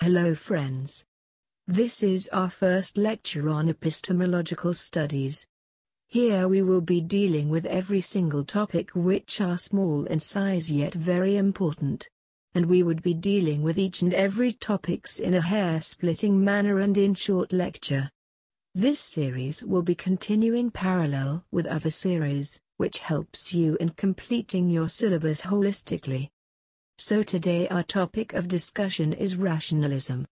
Hello friends. This is our first lecture on epistemological studies. Here we will be dealing with every single topic which are small in size yet very important. And we would be dealing with each and every topics in a hair-splitting manner and in short lecture. This series will be continuing parallel with other series, which helps you in completing your syllabus holistically. So today our topic of discussion is rationalism.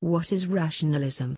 What is rationalism?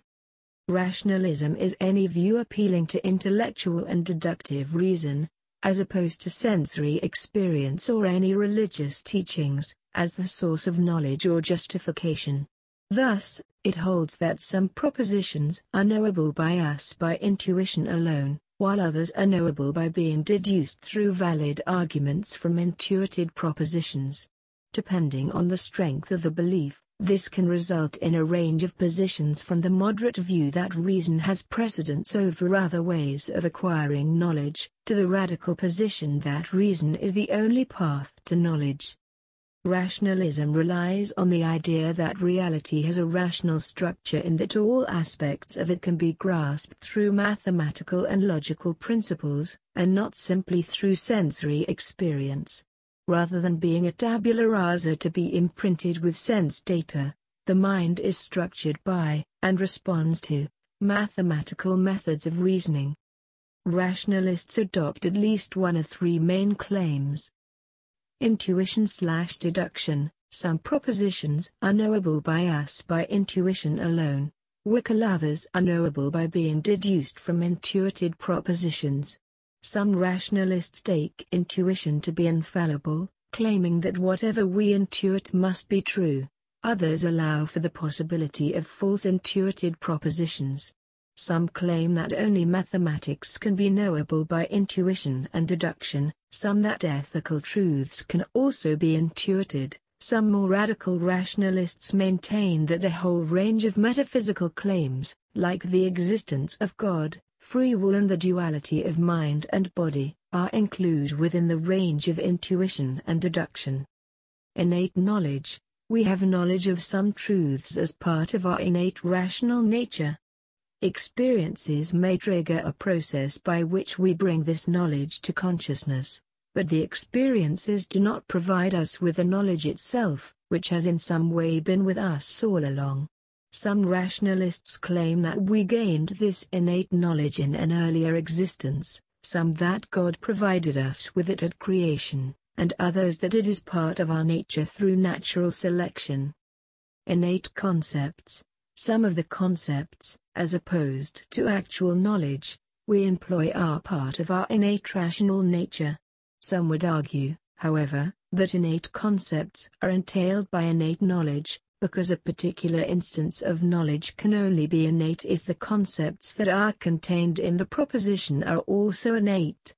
Rationalism is any view appealing to intellectual and deductive reason, as opposed to sensory experience or any religious teachings, as the source of knowledge or justification. Thus, it holds that some propositions are knowable by us by intuition alone, while others are knowable by being deduced through valid arguments from intuited propositions. Depending on the strength of the belief, this can result in a range of positions from the moderate view that reason has precedence over other ways of acquiring knowledge, to the radical position that reason is the only path to knowledge. Rationalism relies on the idea that reality has a rational structure in that all aspects of it can be grasped through mathematical and logical principles, and not simply through sensory experience. Rather than being a tabula rasa to be imprinted with sense data, the mind is structured by, and responds to, mathematical methods of reasoning. Rationalists adopt at least one of three main claims. Intuition/deduction. Some propositions are knowable by us by intuition alone, while others are knowable by being deduced from intuited propositions. Some rationalists take intuition to be infallible, claiming that whatever we intuit must be true. Others allow for the possibility of false intuited propositions. Some claim that only mathematics can be knowable by intuition and deduction, some that ethical truths can also be intuited. Some more radical rationalists maintain that a whole range of metaphysical claims, like the existence of God, free will and the duality of mind and body, are included within the range of intuition and deduction. Innate knowledge. We have knowledge of some truths as part of our innate rational nature. Experiences may trigger a process by which we bring this knowledge to consciousness, but the experiences do not provide us with the knowledge itself, which has in some way been with us all along. Some rationalists claim that we gained this innate knowledge in an earlier existence, some that God provided us with it at creation, and others that it is part of our nature through natural selection. Innate concepts. Some of the concepts, as opposed to actual knowledge, we employ are part of our innate rational nature. Some would argue, however, that innate concepts are entailed by innate knowledge, because a particular instance of knowledge can only be innate if the concepts that are contained in the proposition are also innate.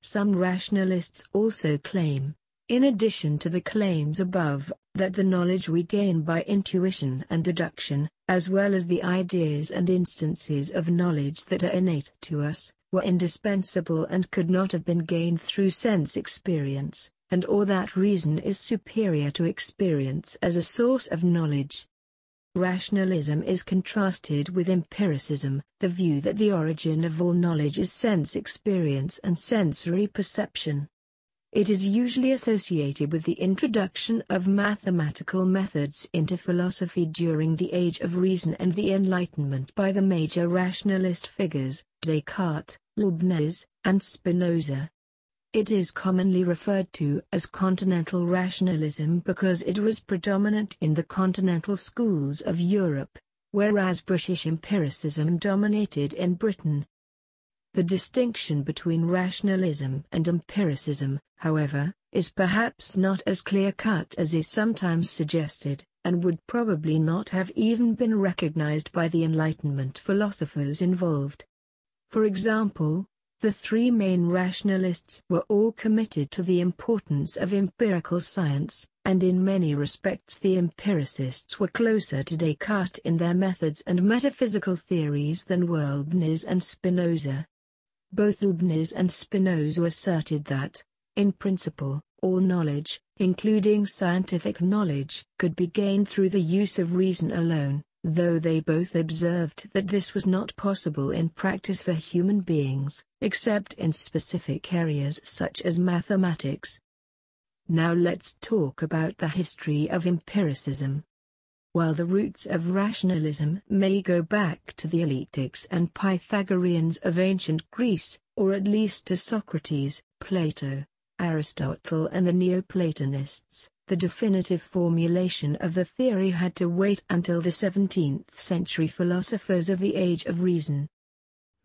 Some rationalists also claim, in addition to the claims above, that the knowledge we gain by intuition and deduction, as well as the ideas and instances of knowledge that are innate to us, were indispensable and could not have been gained through sense experience, and or that reason is superior to experience as a source of knowledge. Rationalism is contrasted with empiricism, the view that the origin of all knowledge is sense experience and sensory perception. It is usually associated with the introduction of mathematical methods into philosophy during the Age of Reason and the Enlightenment by the major rationalist figures, Descartes, Leibniz, and Spinoza. It is commonly referred to as continental rationalism because it was predominant in the continental schools of Europe, whereas British empiricism dominated in Britain. The distinction between rationalism and empiricism, however, is perhaps not as clear-cut as is sometimes suggested, and would probably not have even been recognized by the Enlightenment philosophers involved. For example, the three main rationalists were all committed to the importance of empirical science, and in many respects the empiricists were closer to Descartes in their methods and metaphysical theories than were Leibniz and Spinoza. Both Leibniz and Spinoza asserted that, in principle, All knowledge, including scientific knowledge, could be gained through the use of reason alone, though they both observed that this was not possible in practice for human beings, except in specific areas such as mathematics. Now let's talk about the history of empiricism. While the roots of rationalism may go back to the Eleatics and Pythagoreans of ancient Greece, or at least to Socrates, Plato, Aristotle and the Neoplatonists, the definitive formulation of the theory had to wait until the 17th century philosophers of the Age of Reason.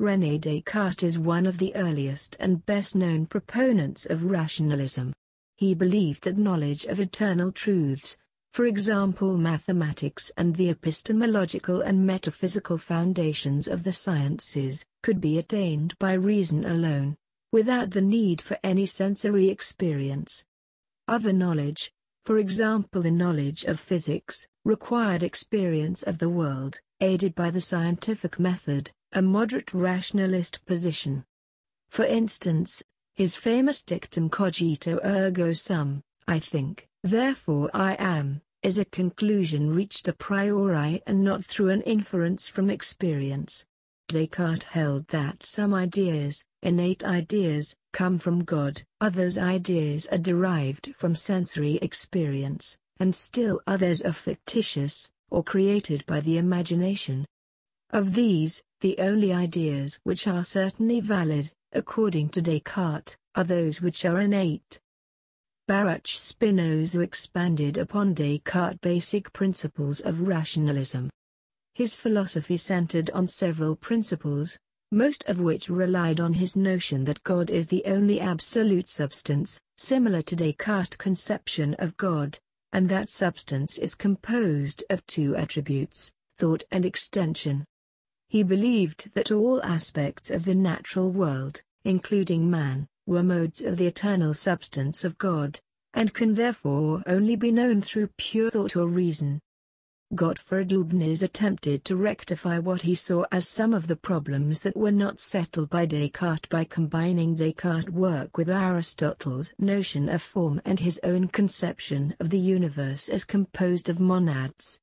René Descartes is one of the earliest and best-known proponents of rationalism. He believed that knowledge of eternal truths, for example mathematics and the epistemological and metaphysical foundations of the sciences, could be attained by reason alone, without the need for any sensory experience. Other knowledge, for example the knowledge of physics, required experience of the world, aided by the scientific method, a moderate rationalist position. For instance, his famous dictum cogito ergo sum, I think, therefore I am, is a conclusion reached a priori and not through an inference from experience. Descartes held that some ideas, innate ideas, come from God, others ideas are derived from sensory experience, and still others are fictitious, or created by the imagination. Of these, the only ideas which are certainly valid, according to Descartes, are those which are innate. Baruch Spinoza expanded upon Descartes' basic principles of rationalism. His philosophy centered on several principles, most of which relied on his notion that God is the only absolute substance, similar to Descartes' conception of God, and that substance is composed of two attributes, thought and extension. He believed that all aspects of the natural world, including man, were modes of the eternal substance of God, and can therefore only be known through pure thought or reason. Gottfried Leibniz attempted to rectify what he saw as some of the problems that were not settled by Descartes by combining Descartes' work with Aristotle's notion of form and his own conception of the universe as composed of monads.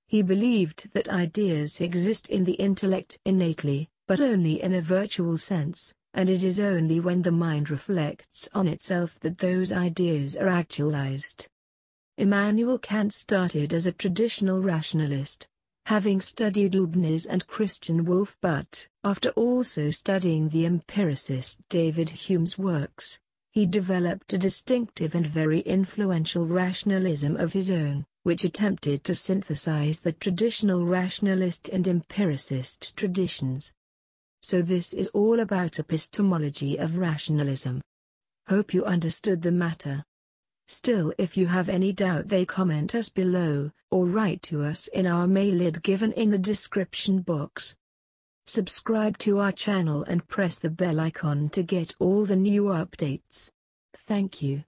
He believed that ideas exist in the intellect innately, but only in a virtual sense, and it is only when the mind reflects on itself that those ideas are actualized. Immanuel Kant started as a traditional rationalist, having studied Leibniz and Christian Wolff, but, after also studying the empiricist David Hume's works, he developed a distinctive and very influential rationalism of his own, which attempted to synthesize the traditional rationalist and empiricist traditions. So this is all about epistemology of rationalism. Hope you understood the matter. Still, if you have any doubt, they comment us below, or write to us in our mail ID given in the description box. Subscribe to our channel and press the bell icon to get all the new updates. Thank you.